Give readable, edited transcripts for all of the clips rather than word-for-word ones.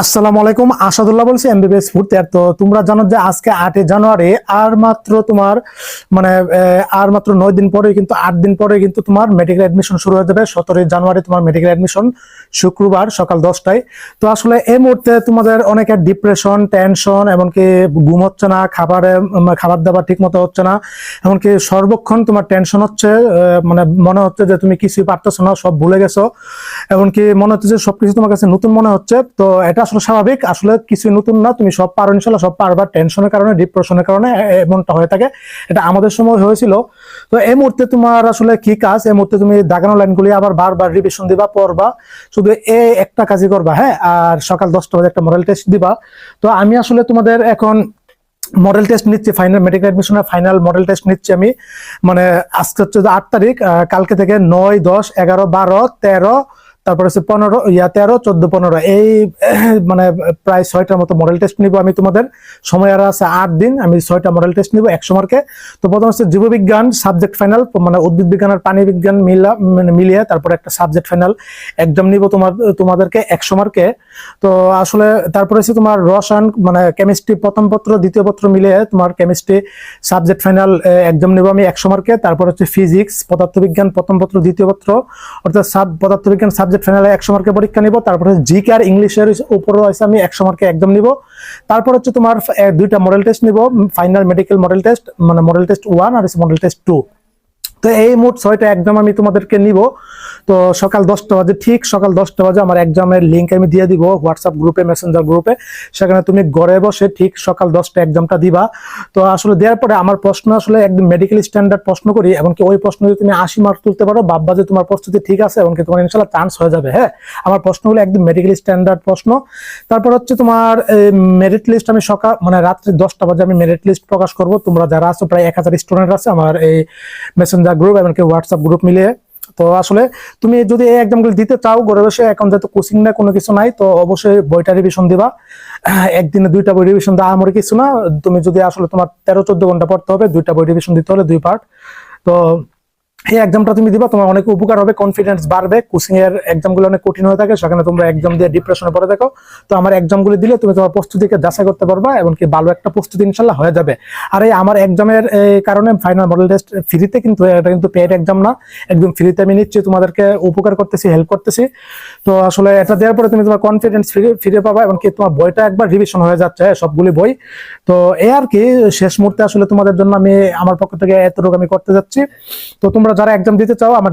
আসসালামু আলাইকুম, আসাদুল্লাহ বলছি এমবিবিএস ফুডতেয়ার। তো তোমরা জানো যে আজকে 8 জানুয়ারি, আর মাত্র তোমার মানে আর মাত্র 9 দিন পরে, কিন্তু 8 দিন পরে কিন্তু তোমার মেডিকেল অ্যাডমিশন শুরু হয়ে যাবে। 17 জানুয়ারি তোমার মেডিকেল অ্যাডমিশন, শুক্রবার সকাল 10টায়। তো আসলে এই মুহূর্তে তোমাদের অনেকের ডিপ্রেশন, টেনশন, এমনকি ঘুম হচ্ছে না, খাবার দাবার ঠিক মতো হচ্ছে না, এমনকি সর্বক্ষণ তোমার টেনশন হচ্ছে। মানে মনে হচ্ছে যে তুমি কিছুই পারতেছো না, সব ভুলে গেছো, এমনকি মনে হচ্ছে যে সবকিছু তোমার কাছে নতুন মনে হচ্ছে। তো এটা আসলে স্বাভাবিক, আসলে কিছুই নতুন না, তুমি সব পারো, ইনশাল্লাহ সব পারবা। টেনশনের কারণে, ডিপ্রেশনের কারণে এমনটা হয়ে থাকে, এটা আমাদের সময় হয়েছিল। তো এই মুহূর্তে তোমার আসলে কি কাজ, এই মুহূর্তে তুমি দাগানো লাইনগুলি আবার বারবার রিভিশন দিবা, পড়বা, শুধু এই একটা কাজই করবা, হ্যাঁ। আর সকাল 10টা বাজে একটা মডেল টেস্ট দিবা। তো আমি আসলে তোমাদের এখন মডেল টেস্ট নিচ্ছি, ফাইনাল মেডিকেল অ্যাডমিশনের ফাইনাল মডেল টেস্ট নিচ্ছি আমি। মানে আজকে হচ্ছে 8 তারিখ, কালকে থেকে 9, 10, 11, 12, 13, তারপর হচ্ছে 15, 13, 14, 15, এই মানে প্রায় 6টার মতো মডেল টেস্ট নিব আমি তোমাদের। সময় আর আছে 8 দিন, আমি 6টা মডেল টেস্ট নিব 100 মার্কে। তো প্রথম হচ্ছে জীববিজ্ঞান সাবজেক্ট ফাইনাল, মানে উদ্ভিদ বিজ্ঞান আর পানি বিজ্ঞান মিলিয়ে তারপর একটা সাবজেক্ট ফাইনাল এক্সাম নিব তোমাদেরকে 100 মার্কে। তো আসলে তারপরে হচ্ছে তোমার রসায়ন, মানে কেমিস্ট্রি প্রথম পত্র দ্বিতীয় পত্র মিলিয়ে তোমার কেমিস্ট্রি সাবজেক্ট ফাইনাল এক্সাম নেব আমি 100 মার্কে। তারপর হচ্ছে ফিজিক্স, পদার্থবিজ্ঞান প্রথম পত্র দ্বিতীয় পত্র, অর্থাৎ পদার্থবিজ্ঞান সাবজেক্ট ফাইনালে 100 মার্কে পরীক্ষা নিব। তারপরে জিকে আর ইংলিশের উপরও আছে আমি 100 মার্কে এক্সাম নিব। তারপর হচ্ছে তোমার 2টা মডেল টেস্ট নিব, ফাইনাল মেডিকেল মডেল টেস্ট, মানে মডেল টেস্ট 1 আর মডেল টেস্ট 2। তো এই মোট 6টা এক্সাম আমি তোমাদেরকে নিব। তো সকাল 10টা বাজে, ঠিক সকাল 10টা বাজে আমার এক্সামের লিঙ্ক আমি দিয়ে দিব হোয়াটসঅ্যাপ গ্রুপে, মেসেঞ্জার গ্রুপে। সেখানে তুমি ঘরে বসে ঠিক সকাল 10টা এক্সামটা দিবা। তো আসলে দেওয়ার পরে আমার প্রশ্ন আসলে একদম মেডিকেল স্ট্যান্ডার্ড প্রশ্ন করি, এমনকি ওই প্রশ্ন যদি তুমি 80 মার্ক তুলতে পারো, ভাববা যে তোমার প্রস্তুতি ঠিক আছে, এমনকি তোমার ইনশাল্লাহ চান্স হয়ে যাবে, হ্যাঁ। আমার প্রশ্নগুলো একদম মেডিকেল স্ট্যান্ডার্ড প্রশ্ন। তারপর হচ্ছে তোমার মেরিট লিস্ট আমি সকাল মানে রাত্রি 10টা বাজে আমি মেরিট লিস্ট প্রকাশ করব। তোমরা যারা আছো, প্রায় 1000 স্টুডেন্ট আছে আমার এই মেসেঞ্জার গ্রুপ এমনকি হোয়াটসঅ্যাপ গ্রুপ মিলিয়ে। তো আসলে তুমি যদি এই এক্সামগুলো দিতে চাও ঘরে বসে, এখন যেহেতু কোচিং না কোনো কিছু নাই, তো অবশ্যই বইটা রিভিশন দিবা। একদিনে 2টা বই রিভিশন দেওয়া আমার কিছু না। তুমি যদি আসলে তোমার 13-14 ঘন্টা পড়তে হবে, 2টা বই রিভিশন দিতে হলে 2 পার্ট। তো এই এক্সামটা তুমি দিবা, তোমার অনেক উপকার হবে, কনফিডেন্স বাড়বে। কোচিং এর এক্সামগুলো অনেক কঠিন হয়ে থাকে, সেখানে তোমরা এক্সাম দিয়ে ডিপ্রেশনে পড়ে থাকো। তো আমার এক্সামগুলো দিলে তুমি তোমার প্রস্তুতিকে যাচাই করতে পারবা, এমনকি ভালো একটা প্রস্তুতি ইনশাল্লাহ হয়ে যাবে। আর এই আমার এক্সামের কারণে ফাইনাল মডেল টেস্ট ফ্রিতে, কিন্তু এটা কিন্তু পেইড এক্সাম না, একদম ফ্রিতে আমি নিচ্ছি, তোমাদেরকে উপকার করতেছি, হেল্প করতেছি। তো আসলে এটা দেওয়ার পরে তুমি তোমার কনফিডেন্স ফিরে পাবা, এমনকি তোমার বইটা একবার রিভিশন হয়ে যাচ্ছে, সবগুলি বই। তো এই আর কি, শেষ মুহূর্তে আসলে তোমাদের জন্য আমি আমার পক্ষ থেকে এতটুকু আমি করতে যাচ্ছি। তো তোমরা যারা এক্সাম দিতে চাও, আমার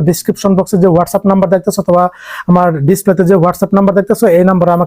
ডিসক্রিপশন বক্সে যে হোয়াটসঅ্যাপ নাম্বার দেখতেছো, অথবা আমার ডিসপ্লেতে যে হোয়াটসঅ্যাপ নাম্বার দেখতেছো, এই নাম্বারে আমাকে